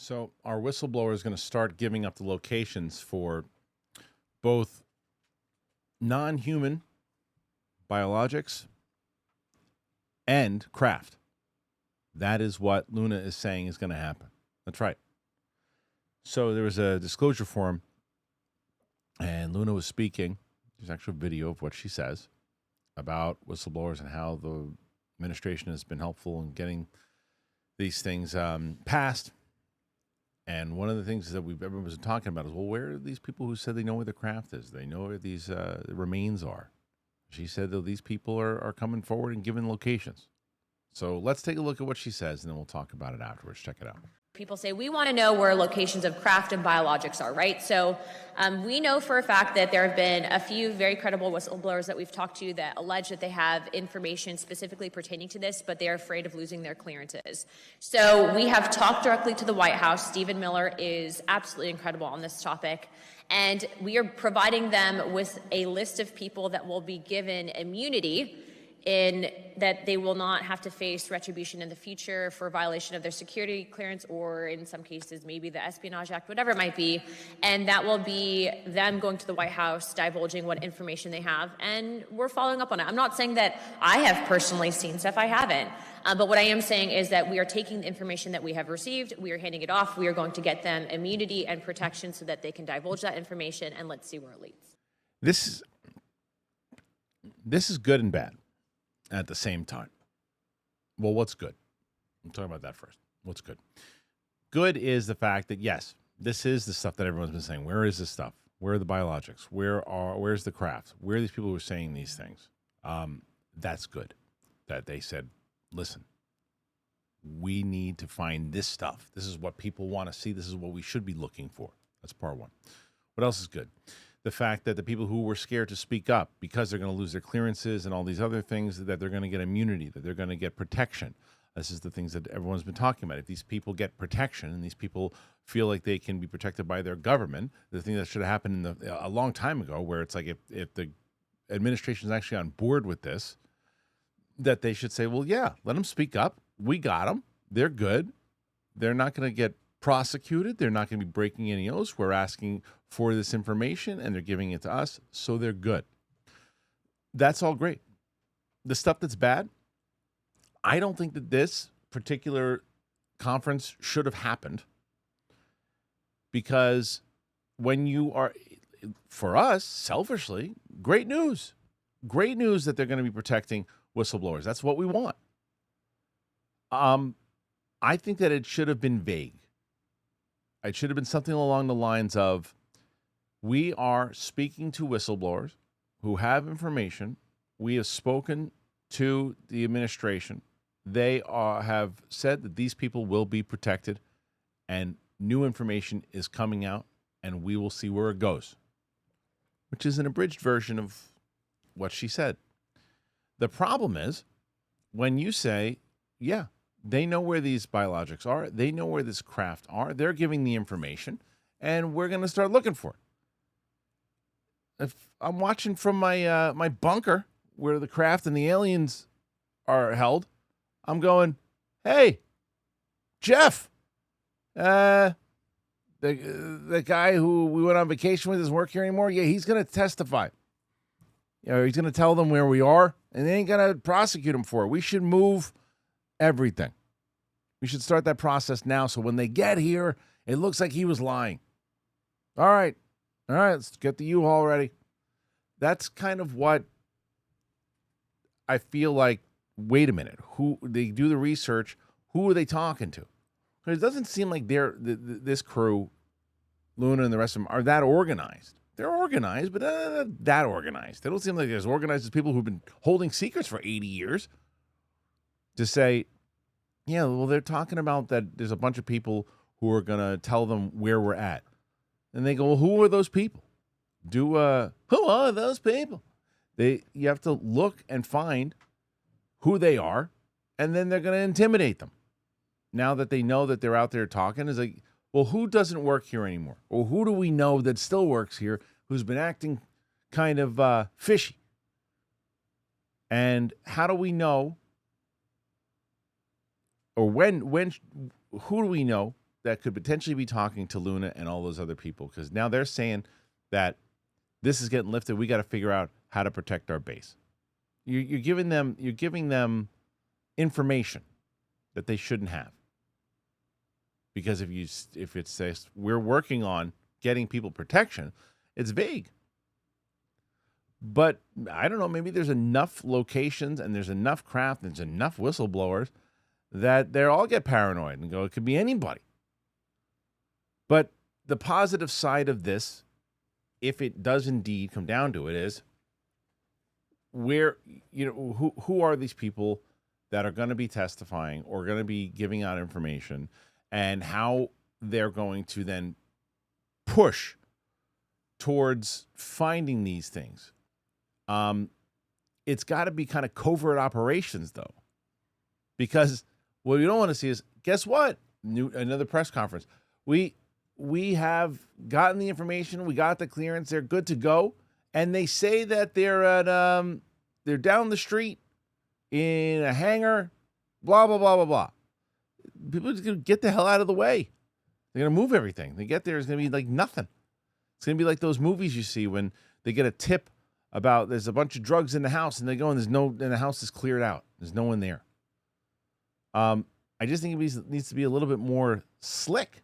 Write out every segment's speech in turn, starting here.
So our whistleblower is going to start giving up the locations for both non-human biologics and craft. That is what Luna is saying is going to happen. That's right. So there was a disclosure form, and Luna was speaking. There's actually a video of what she says about whistleblowers and how the administration has been helpful in getting these things passed. And one of the things that everyone was talking about is, well, where are these people who said they know where the craft is? They know where these remains are. She said that these people are coming forward and giving locations. So let's take a look at what she says, and then we'll talk about it afterwards. Check it out. People say, we want to know where locations of craft and biologics are, right? So we know for a fact that there have been a few very credible whistleblowers that we've talked to that allege that they have information specifically pertaining to this, but they're afraid of losing their clearances. So we have talked directly to the White House. Stephen Miller is absolutely incredible on this topic. And we are providing them with a list of people that will be given immunity in that they will not have to face retribution in the future for violation of their security clearance, or in some cases maybe the Espionage Act, whatever it might be. And that will be them going to the White House, divulging what information they have, and we're following up on it. I'm not saying that I have personally seen stuff. I haven't. But what I am saying is that we are taking the information that we have received, we are handing it off, we are going to get them immunity and protection so that they can divulge that information, and let's see where it leads. This is good and bad at the same time. Well, what's good? I'm talking about that first. What's good? Good is the fact that, yes, this is the stuff that everyone's been saying. Where is this stuff? Where are the biologics? Where's the craft? Where are these people who are saying these things? That's good that they said, listen, we need to find this stuff. This is what people want to see. This is what we should be looking for. That's part one. What else is good? The fact that the people who were scared to speak up because they're going to lose their clearances and all these other things, that they're going to get immunity, that they're going to get protection. This is the things that everyone's been talking about. If these people get protection and these people feel like they can be protected by their government, the thing that should have happened a long time ago, where it's like if the administration is actually on board with this, that they should say, well, yeah, let them speak up. We got them. They're good. They're not going to get prosecuted. They're not going to be breaking any oaths. We're asking for this information, and they're giving it to us, so they're good. That's all great. The stuff that's bad, I don't think that this particular conference should have happened, because when you are, for us, selfishly, great news. Great news that they're going to be protecting whistleblowers. That's what we want. I think that it should have been vague. It should have been something along the lines of, we are speaking to whistleblowers who have information. We have spoken to the administration. They have said that these people will be protected, and new information is coming out, and we will see where it goes, which is an abridged version of what she said. The problem is when you say, yeah, they know where these biologics are, they know where this craft are, they're giving the information, and we're going to start looking for it. If I'm watching from my my bunker where the craft and the aliens are held, I'm going, hey, Jeff, the guy who we went on vacation with doesn't work here anymore. Yeah, he's going to testify. You know, he's going to tell them where we are, and they ain't going to prosecute him for it. We should move everything. We should start that process now, so when they get here, it looks like he was lying. All right, let's get the U-Haul ready. That's kind of what I feel like. Wait a minute, who they do the research? Who are they talking to? Because it doesn't seem like this crew, Luna and the rest of them, are that organized. They're organized, but not that organized. They don't seem like they're as organized as people who've been holding secrets for 80 years. To say, yeah, well, they're talking about that there's a bunch of people who are going to tell them where we're at. And they go, well, who are those people? Who are those people? You have to look and find who they are, and then they're going to intimidate them. Now that they know that they're out there talking, is like, well, who doesn't work here anymore? Or who do we know that still works here who's been acting kind of fishy? And how do we know, or who do we know that could potentially be talking to Luna and all those other people, because now they're saying that this is getting lifted. We got to figure out how to protect our base. You're giving them information that they shouldn't have, because if it says we're working on getting people protection, it's vague. But I don't know, maybe there's enough locations and there's enough craft and there's enough whistleblowers that they all get paranoid and go, it could be anybody. But the positive side of this, if it does indeed come down to it, is who are these people that are going to be testifying or going to be giving out information, and how they're going to then push towards finding these things. It's got to be kind of covert operations, though, because what we don't want to see is, guess what? Another press conference. We have gotten the information. We got the clearance. They're good to go. And they say that they're at they're down the street in a hangar. Blah blah blah blah blah. People are just gonna get the hell out of the way. They're gonna move everything. They get there, it's gonna be like nothing. It's gonna be like those movies you see when they get a tip about there's a bunch of drugs in the house, and they go and and the house is cleared out. There's no one there. I just think it needs to be a little bit more slick.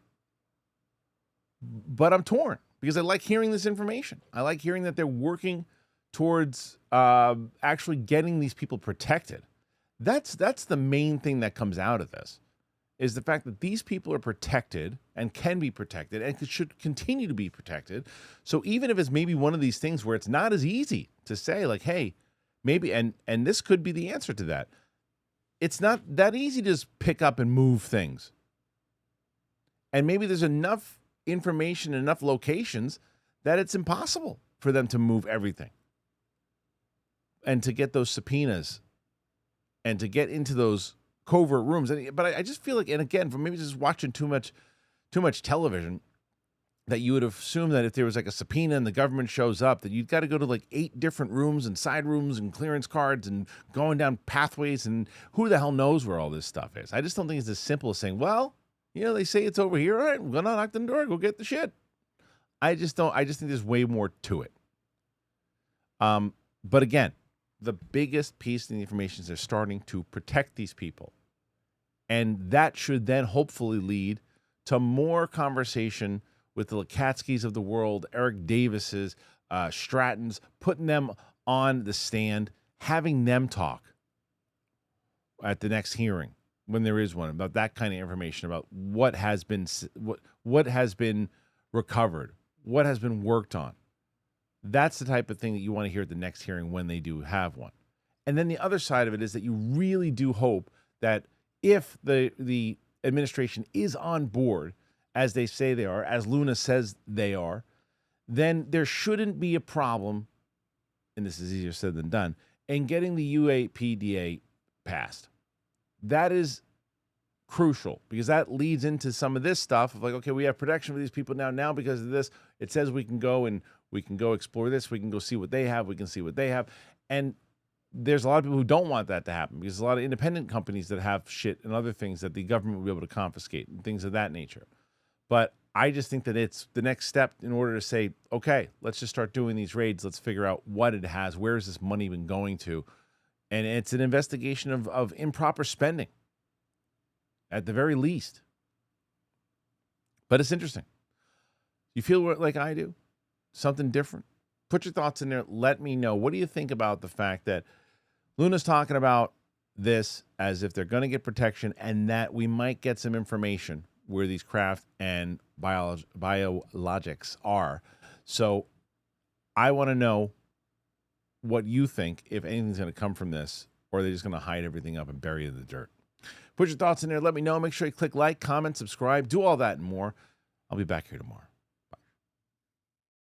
But I'm torn because I like hearing this information. I like hearing that they're working towards actually getting these people protected. That's the main thing that comes out of this, is the fact that these people are protected and can be protected and should continue to be protected. So even if it's maybe one of these things where it's not as easy to say, like, hey, maybe, and this could be the answer to that. It's not that easy to just pick up and move things. And maybe there's enough information, enough locations that it's impossible for them to move everything. And to get those subpoenas and to get into those covert rooms. But I just feel like, and again, from maybe just watching too much television, that you would assume that if there was like a subpoena and the government shows up, that you've got to go to like 8 different rooms and side rooms and clearance cards and going down pathways, and who the hell knows where all this stuff is. I just don't think it's as simple as saying, well, they say it's over here. All right, we're going to knock on the door, go get the shit. I just think there's way more to it. But again, the biggest piece of the information is they're starting to protect these people. And that should then hopefully lead to more conversation with the Lakatskys of the world, Eric Davises, Strattons, putting them on the stand, having them talk at the next hearing, when there is one, about that kind of information, about what has been recovered, what has been worked on. That's the type of thing that you want to hear at the next hearing when they do have one. And then the other side of it is that you really do hope that if the administration is on board, as they say they are, as Luna says they are, then there shouldn't be a problem, and this is easier said than done, in getting the UAPDA passed. That is crucial, because that leads into some of this stuff of like, okay, we have protection for these people now because of this. It says we can go explore this. We can go see what they have. We can see what they have. And there's a lot of people who don't want that to happen, because there's a lot of independent companies that have shit and other things that the government will be able to confiscate and things of that nature. But I just think that it's the next step in order to say, okay, let's just start doing these raids. Let's figure out what it has. Where has this money been going to? And it's an investigation of improper spending, at the very least. But it's interesting. You feel like I do? Something different? Put your thoughts in there. Let me know. What do you think about the fact that Luna's talking about this as if they're going to get protection, and that we might get some information where these craft and biologics are? So I want to know what you think, if anything's going to come from this, or they're just going to hide everything up and bury it in the dirt. Put your thoughts in there. Let me know. Make sure you click like, comment, subscribe, do all that and more. I'll be back here tomorrow.